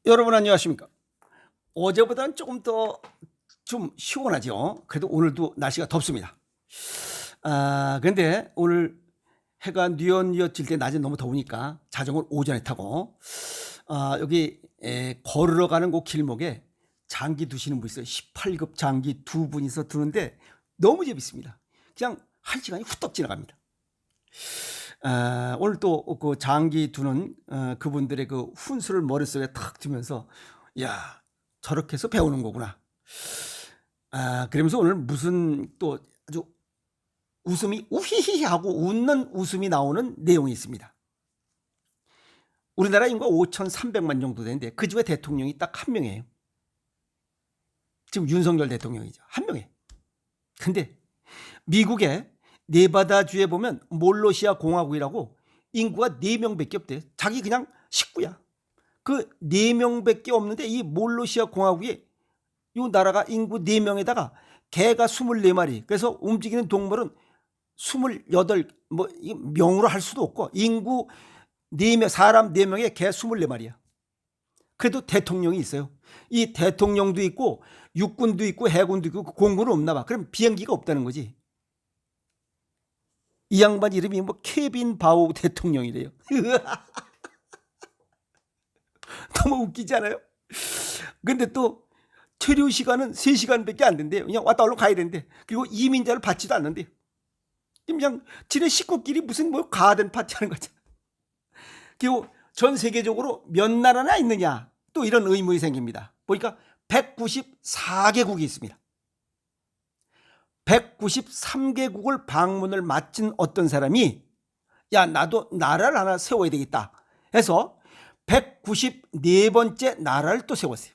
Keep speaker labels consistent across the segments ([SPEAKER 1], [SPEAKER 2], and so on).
[SPEAKER 1] 여러분 안녕하십니까? 어제보다는 조금 더 좀 시원하죠. 그래도 오늘도 날씨가 덥습니다. 근데 오늘 해가 뉘엿뉘엿 질 때 낮에 너무 더우니까 자전거를 오전에 타고 여기 걸으러 가는 그 길목에 장기 두시는 분 있어요. 18급 장기 두 분이서 두는데 너무 재밌습니다. 그냥 한 시간이 후딱 지나갑니다. 오늘 또 그 장기 두는 그분들의 그 훈수를 머릿속에 탁 두면서 야 저렇게 해서 배우는 거구나. 그러면서 오늘 무슨 또 아주 웃음이 우히히 하고 웃는 웃음이 나오는 내용이 있습니다. 우리나라 인구가 5,300만 정도 되는데 그 중에 대통령이 딱 한 명이에요. 지금 윤석열 대통령이죠. 한 명이에요. 근데 미국의 네바다주에 보면 몰로시아 공화국이라고 인구가 4명밖에 없대요. 자기 그냥 식구야. 그 4명밖에 없는데 이 몰로시아 공화국이 이 나라가 인구 4명에다가 개가 24마리. 그래서 움직이는 동물은 28, 뭐 명으로 할 수도 없고 인구 4명, 사람 4명에 개 24마리야. 그래도 대통령이 있어요. 이 대통령도 있고 육군도 있고 해군도 있고 공군은 없나 봐. 그럼 비행기가 없다는 거지. 이 양반 이름이 뭐 케빈 바우 대통령이래요. 너무 웃기지 않아요? 근데 또 체류 시간은 3시간밖에 안 된대요. 그냥 왔다 얼른 가야 된대. 그리고 이민자를 받지도 않는데요. 그냥 지네 식구끼리 무슨 뭐 가든 파티하는 거죠. 그리고 전 세계적으로 몇 나라나 있느냐 또 이런 의문이 생깁니다. 보니까 194개국이 있습니다. 193개국을 방문을 마친 어떤 사람이 야 나도 나라를 하나 세워야 되겠다 해서 194번째 나라를 또 세웠어요.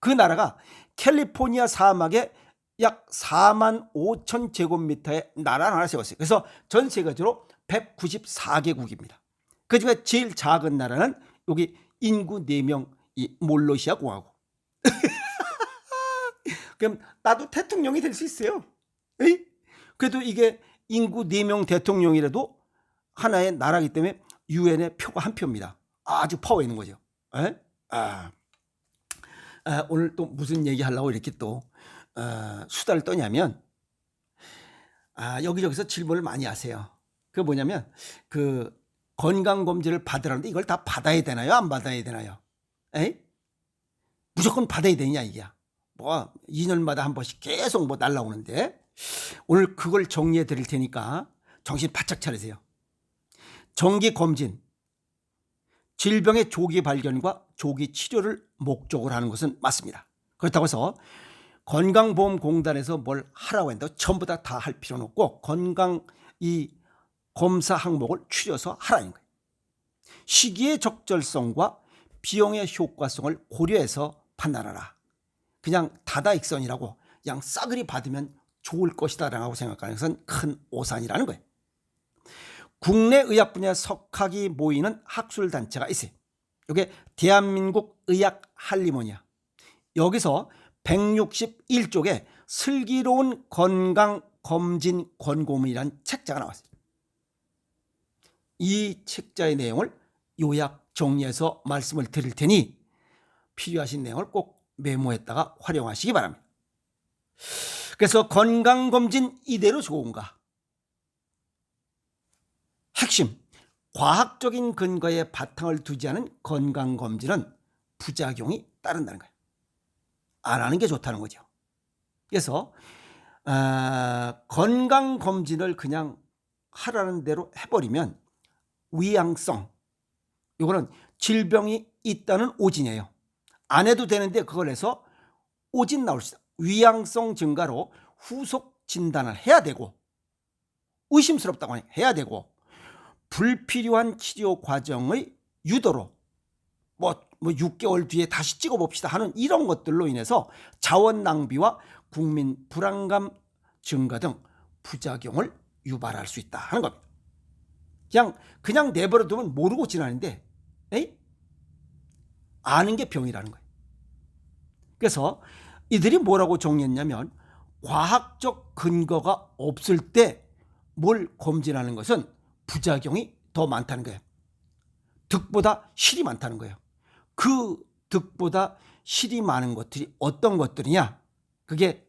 [SPEAKER 1] 그 나라가 캘리포니아 사막에 약 4만 5천 제곱미터의 나라를 하나 세웠어요. 그래서 전 세계적으로 194개국입니다. 그중에 제일 작은 나라는 여기 인구 4명 이 몰로시아 공화국. 그럼 나도 대통령이 될 수 있어요. 에이? 그래도 이게 인구 4명 대통령이라도 하나의 나라이기 때문에 유엔의 표가 한 표입니다. 아주 파워 있는 거죠. 오늘 또 무슨 얘기 하려고 이렇게 또 수다를 떠냐면 여기저기서 질문을 많이 하세요. 그게 뭐냐면 그 건강검진을 받으라는데 이걸 다 받아야 되나요? 안 받아야 되나요? 에이? 무조건 받아야 되냐 이게야. 뭐 2년마다 한 번씩 계속 뭐 날라오는데 오늘 그걸 정리해 드릴 테니까 정신 바짝 차리세요. 정기 검진, 질병의 조기 발견과 조기 치료를 목적으로 하는 것은 맞습니다. 그렇다고 해서 건강보험공단에서 뭘 하라고 했는데 전부 다 할 필요는 없고 건강 이 검사 항목을 추려서 하라는 거예요. 시기의 적절성과 비용의 효과성을 고려해서 판단하라. 그냥 다다익선이라고 그냥 싸그리 받으면 좋을 것이다라고 생각하는 것은 큰 오산이라는 거예요. 국내 의학 분야 석학이 모이는 학술단체가 있어요. 이게 대한민국 의학 할리모니아. 여기서 161쪽에 슬기로운 건강검진 권고문이라는 책자가 나왔어요. 이 책자의 내용을 요약 정리해서 말씀을 드릴 테니 필요하신 내용을 꼭 메모했다가 활용하시기 바랍니다. 그래서 건강검진 이대로 좋은가? 핵심, 과학적인 근거에 바탕을 두지 않은 건강검진은 부작용이 따른다는 거예요. 안 하는 게 좋다는 거죠. 그래서 건강검진을 그냥 하라는 대로 해버리면 위양성, 이거는 질병이 있다는 오진이에요. 안 해도 되는데 그걸 해서 오진 나올 수 있다. 위양성 증가로 후속 진단을 해야 되고 의심스럽다고 해야 되고 불필요한 치료 과정의 유도로 뭐 6개월 뒤에 다시 찍어봅시다 하는 이런 것들로 인해서 자원 낭비와 국민 불안감 증가 등 부작용을 유발할 수 있다 하는 겁니다. 그냥 내버려 두면 모르고 지나는데 아는 게 병이라는 거예요. 그래서 이들이 뭐라고 정리했냐면 과학적 근거가 없을 때 뭘 검진하는 것은 부작용이 더 많다는 거예요. 득보다 실이 많다는 거예요. 그 득보다 실이 많은 것들이 어떤 것들이냐? 그게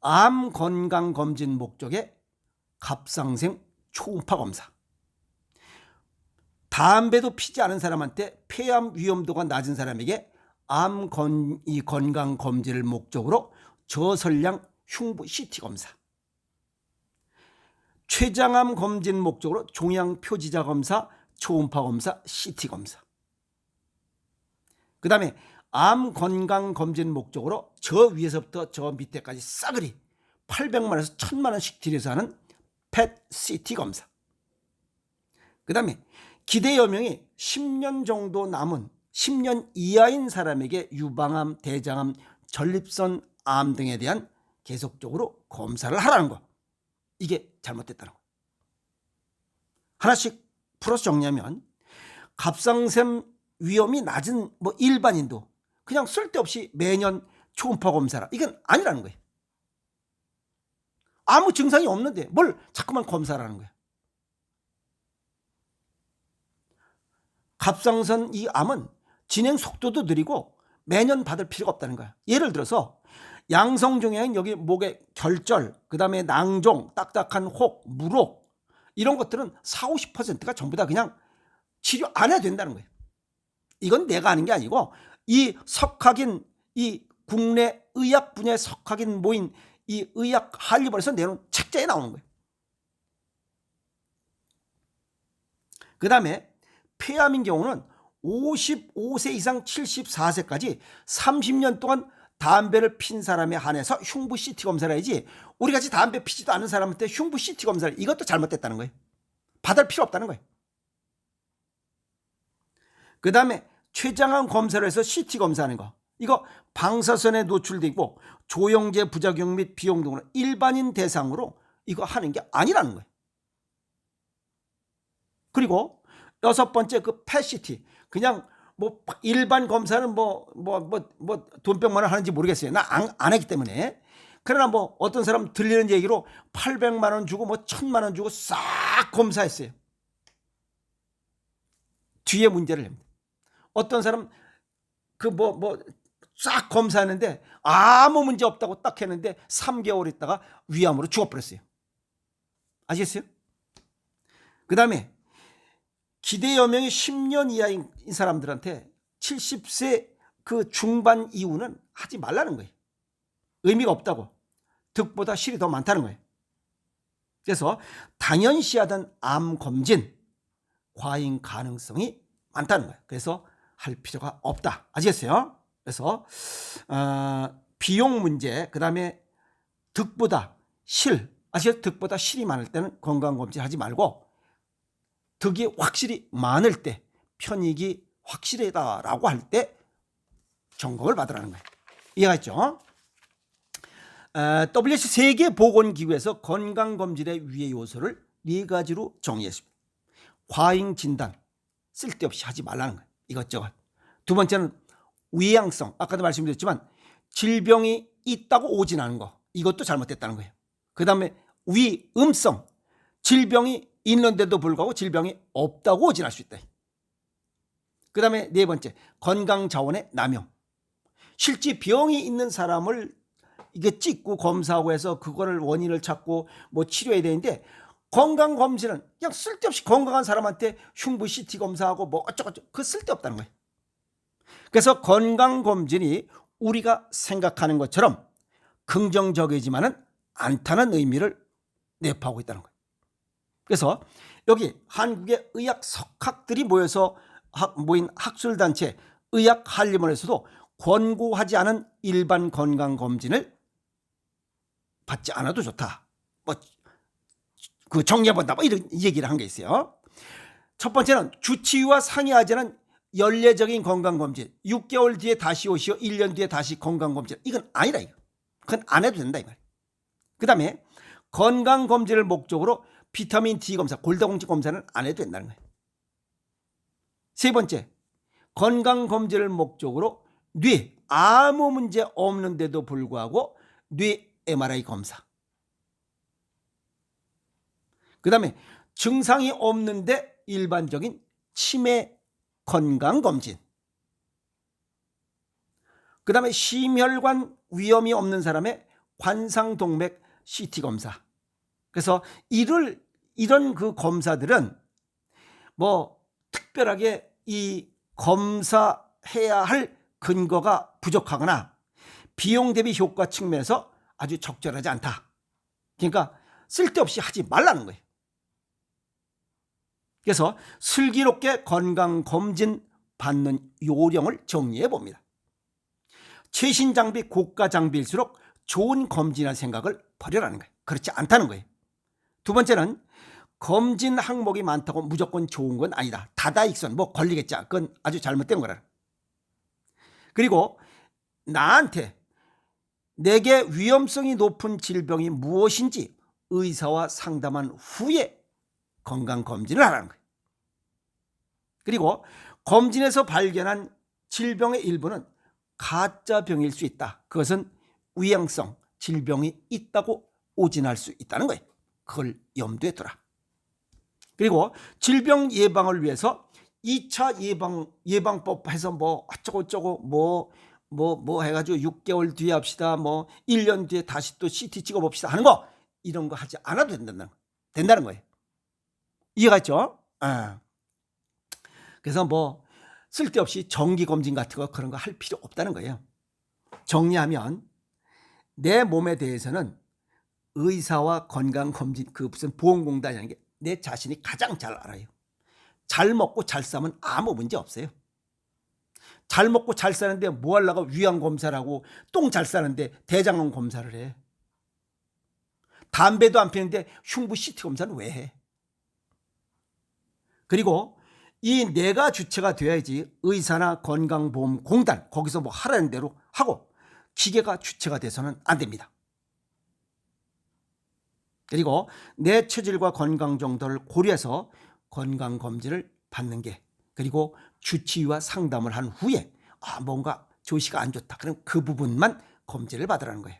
[SPEAKER 1] 암 건강 검진 목적의 갑상샘 초음파 검사. 담배도 피지 않은 사람한테 폐암 위험도가 낮은 사람에게 건강 검진을 목적으로 저설량 흉부 CT 검사. 췌장암 검진 목적으로 종양 표지자 검사, 초음파 검사, CT 검사. 그 다음에 암 건강 검진 목적으로 저 위에서부터 저 밑에까지 싸그리 800만원에서 1000만원씩 들여서 하는 펫 CT 검사. 그 다음에 기대 여명이 10년 정도 남은 10년 이하인 사람에게 유방암, 대장암, 전립선 암 등에 대한 계속적으로 검사를 하라는 거. 이게 잘못됐다는 거. 하나씩 풀어서 정리하면 갑상샘 위험이 낮은 일반인도 그냥 쓸데없이 매년 초음파 검사라. 이건 아니라는 거예요. 아무 증상이 없는데 뭘 자꾸만 검사라는 거예요. 갑상선 이 암은 진행 속도도 느리고 매년 받을 필요가 없다는 거야. 예를 들어서 양성종양인 여기 목에 결절, 그 다음에 낭종, 딱딱한 혹, 물혹 이런 것들은 40, 50%가 전부 다 그냥 치료 안 해도 된다는 거예요. 이건 내가 아는 게 아니고 이 석학인, 이 국내 의학 분야의 석학인 모인 이 의학 한리본에서 내놓은 책자에 나오는 거예요. 그 다음에 폐암인 경우는 55세 이상 74세까지 30년 동안 담배를 핀 사람에 한해서 흉부 CT 검사를 해야지, 우리같이 담배 피지도 않은 사람한테 흉부 CT 검사를, 이것도 잘못됐다는 거예요. 받을 필요 없다는 거예요. 그 다음에 췌장암 검사를 해서 CT 검사하는 거, 이거 방사선에 노출되고 조영제 부작용 및 비용 등으로 일반인 대상으로 이거 하는 게 아니라는 거예요. 그리고 여섯 번째 그 펫CT, 그냥 일반 검사는 돈 병만을 하는지 모르겠어요. 나 안 했기 때문에. 그러나 어떤 사람 들리는 얘기로 800만 원 주고 1000만 원 주고 싹 검사했어요. 뒤에 문제를 냅니다. 어떤 사람 싹 검사했는데 아무 문제 없다고 딱 했는데 3개월 있다가 위암으로 죽어버렸어요. 아시겠어요? 그 다음에 기대 여명이 10년 이하인 사람들한테 70세 그 중반 이후는 하지 말라는 거예요. 의미가 없다고. 득보다 실이 더 많다는 거예요. 그래서 당연시하던 암 검진 과잉 가능성이 많다는 거예요. 그래서 할 필요가 없다. 아시겠어요? 그래서 비용 문제, 그 다음에 득보다 실, 아시겠어요? 득보다 실이 많을 때는 건강검진 하지 말고, 득이 확실히 많을 때, 편익이 확실하다라고 할 때 점검을 받으라는 거예요. 이해가 있죠? WHO 세계보건기구에서 건강검진의 위의 요소를 4가지로 정의했습니다. 과잉 진단, 쓸데없이 하지 말라는 거예요. 이것저것. 두 번째는 위양성, 아까도 말씀드렸지만 질병이 있다고 오진 않은 거, 이것도 잘못됐다는 거예요. 그 다음에 위음성, 질병이 있는데도 불구하고 질병이 없다고 오진할 수 있다. 그 다음에 네 번째, 건강자원의 남용. 실제 병이 있는 사람을 이게 찍고 검사하고 해서 그거를 원인을 찾고 치료해야 되는데, 건강검진은 그냥 쓸데없이 건강한 사람한테 흉부 CT 검사하고 어쩌고저쩌고, 그 쓸데없다는 거예요. 그래서 건강검진이 우리가 생각하는 것처럼 긍정적이지만은 않다는 의미를 내포하고 있다는 거예요. 그래서 여기 한국의 의학 석학들이 모여서 모인 학술단체 의학한림원에서도 권고하지 않은 일반 건강검진을 받지 않아도 좋다. 정리해본다. 이런 얘기를 한 게 있어요. 첫 번째는 주치의와 상의하지 않은 연례적인 건강검진. 6개월 뒤에 다시 오시오. 1년 뒤에 다시 건강검진. 이건 아니라, 이거. 그건 안 해도 된다, 이 말이에요. 그 다음에 건강검진을 목적으로 비타민 D 검사, 골다공증 검사는 안 해도 된다는 거예요. 세 번째, 건강검진을 목적으로 뇌, 아무 문제 없는데도 불구하고 뇌 MRI 검사. 그 다음에 증상이 없는데 일반적인 치매 건강검진. 그 다음에 심혈관 위험이 없는 사람의 관상동맥 CT 검사. 그래서 이런 그 검사들은 뭐 특별하게 이 검사해야 할 근거가 부족하거나 비용 대비 효과 측면에서 아주 적절하지 않다. 그러니까 쓸데없이 하지 말라는 거예요. 그래서 슬기롭게 건강검진 받는 요령을 정리해 봅니다. 최신 장비, 고가 장비일수록 좋은 검진할 생각을 버려라는 거예요. 그렇지 않다는 거예요. 두 번째는 검진 항목이 많다고 무조건 좋은 건 아니다. 다다익선 뭐 걸리겠지. 그건 아주 잘못된 거라. 그리고 나한테 내게 위험성이 높은 질병이 무엇인지 의사와 상담한 후에 건강검진을 하라는 거예요. 그리고 검진에서 발견한 질병의 일부는 가짜 병일 수 있다. 그것은 위양성 질병이 있다고 오진할 수 있다는 거예요. 그걸 염두에 둬라. 그리고 질병 예방을 위해서 2차 예방법 해서 뭐 어쩌고저쩌고 뭐 해가지고 6개월 뒤에 합시다. 뭐 1년 뒤에 다시 또 CT 찍어봅시다 하는 거, 이런 거 하지 않아도 된다는 거예요. 이해가 있죠? 그래서 뭐 쓸데없이 정기검진 같은 거 그런 거 할 필요 없다는 거예요. 정리하면 내 몸에 대해서는 의사와 건강검진 그 무슨 보험공단이라는 게 내 자신이 가장 잘 알아요. 잘 먹고 잘 싸면 아무 문제 없어요. 잘 먹고 잘 싸는데 뭐 하려고 위암검사를 하고 똥 잘 싸는데 대장암 검사를 해. 담배도 안 피는데 흉부 CT 검사는 왜 해? 그리고 이 내가 주체가 되어야지 의사나 건강보험공단 거기서 뭐 하라는 대로 하고 기계가 주체가 돼서는 안 됩니다. 그리고 내 체질과 건강 정도를 고려해서 건강검진을 받는 게, 그리고 주치의와 상담을 한 후에 뭔가 조시가 안 좋다. 그럼 그 부분만 검진을 받으라는 거예요.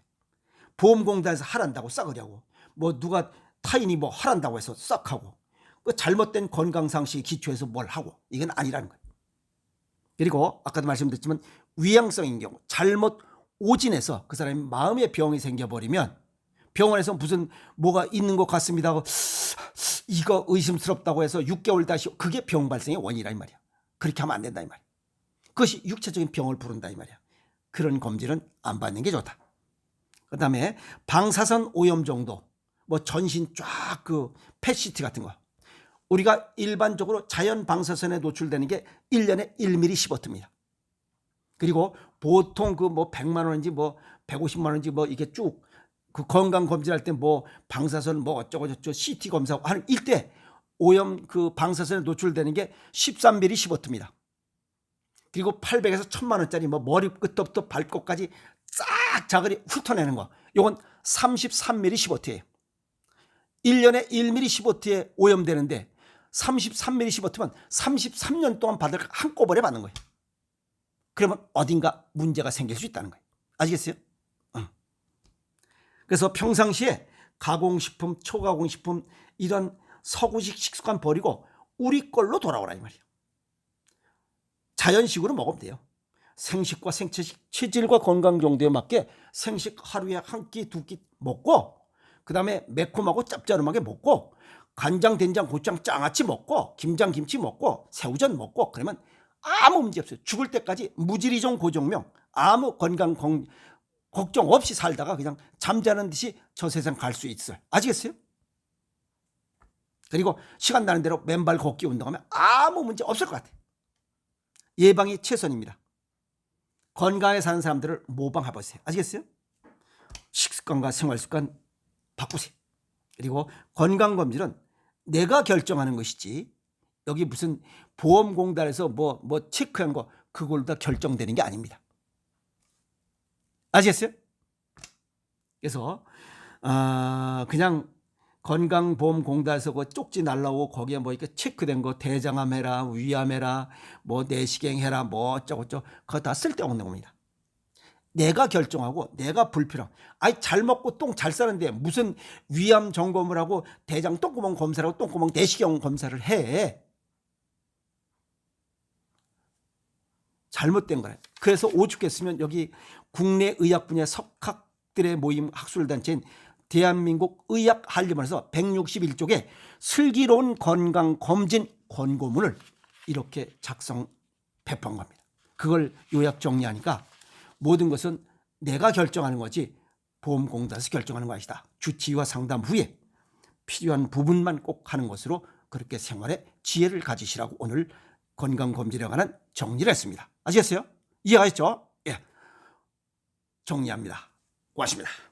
[SPEAKER 1] 보험공단에서 하란다고 싹으려고 뭐 누가 타인이 뭐 하란다고 해서 싹 하고 그 잘못된 건강상식에 기초해서 뭘 하고, 이건 아니라는 거예요. 그리고 아까도 말씀드렸지만 위양성인 경우 잘못 오진해서 그 사람이 마음의 병이 생겨버리면 병원에서 무슨 뭐가 있는 것 같습니다 하고 이거 의심스럽다고 해서 6개월 다시, 그게 병 발생의 원인이라 이 말이야. 그렇게 하면 안 된다 이 말이야. 그것이 육체적인 병을 부른다 이 말이야. 그런 검진은 안 받는 게 좋다. 그 다음에 방사선 오염 정도, 뭐 전신 쫙 그 펫CT 같은 거, 우리가 일반적으로 자연 방사선에 노출되는 게 1년에 1mm 시버트입니다. 그리고 보통 그 뭐 100만 원인지 뭐 150만 원인지 뭐 이게 쭉 그 건강 검진할 때 뭐 방사선 뭐 어쩌고저쩌고 CT 검사 하는 일대 오염 그 방사선에 노출되는 게 13mm 시버트입니다. 그리고 800에서 1000만 원짜리 뭐 머리 끝부터 발끝까지 싹 자글이 훑어내는 거, 요건 33mm 시버트예요. 1년에 1mm 시버트에 오염되는데 33mm 시버트면 33년 동안 받을 한꺼번에 받는 거예요. 그러면 어딘가 문제가 생길 수 있다는 거예요. 아시겠어요? 그래서 평상시에 가공식품, 초가공식품 이런 서구식 식습관 버리고 우리 걸로 돌아오라 이 말이에요. 자연식으로 먹으면 돼요. 생식과 생채식, 체질과 건강 정도에 맞게 생식 하루에 한 끼, 두 끼 먹고, 그 다음에 매콤하고 짭짤하게 먹고, 간장, 된장, 고추장 장아찌 먹고, 김장, 김치 먹고, 새우젓 먹고, 그러면 아무 문제 없어요. 죽을 때까지 무지리종 고정명 아무 건강 걱정 없이 살다가 그냥 잠자는 듯이 저 세상 갈 수 있어요. 아시겠어요? 그리고 시간 나는 대로 맨발 걷기 운동하면 아무 문제 없을 것 같아요. 예방이 최선입니다. 건강하게 사는 사람들을 모방해보세요. 아시겠어요? 식습관과 생활습관 바꾸세요. 그리고 건강검진은 내가 결정하는 것이지 여기 무슨 보험공단에서 뭐 체크한 거 그걸로 다 결정되는 게 아닙니다. 아시겠어요? 그래서 그냥 건강보험공단에서 그 쪽지 날라오고 거기에 뭐 이렇게 체크된 거 대장암 해라, 위암 해라, 뭐 내시경 해라, 뭐 어쩌고저쩌고 그거 다 쓸데없는 겁니다. 내가 결정하고 내가 불필요한, 잘 먹고 똥 잘 싸는데 무슨 위암 점검을 하고 대장 똥구멍 검사를 하고 똥구멍 내시경 검사를 해. 잘못된 거래. 그래서 오죽했으면 여기 국내 의학 분야 석학들의 모임 학술단체인 대한민국 의학한림원에서 161쪽의 슬기로운 건강검진 권고문을 이렇게 작성 배포한 겁니다. 그걸 요약 정리하니까 모든 것은 내가 결정하는 거지 보험공단에서 결정하는 거 아니다. 주치의와 상담 후에 필요한 부분만 꼭 하는 것으로 그렇게 생활에 지혜를 가지시라고 오늘 건강검진에 관한 정리를 했습니다. 아시겠어요? 이해가셨죠? 예. 정리합니다. 고맙습니다.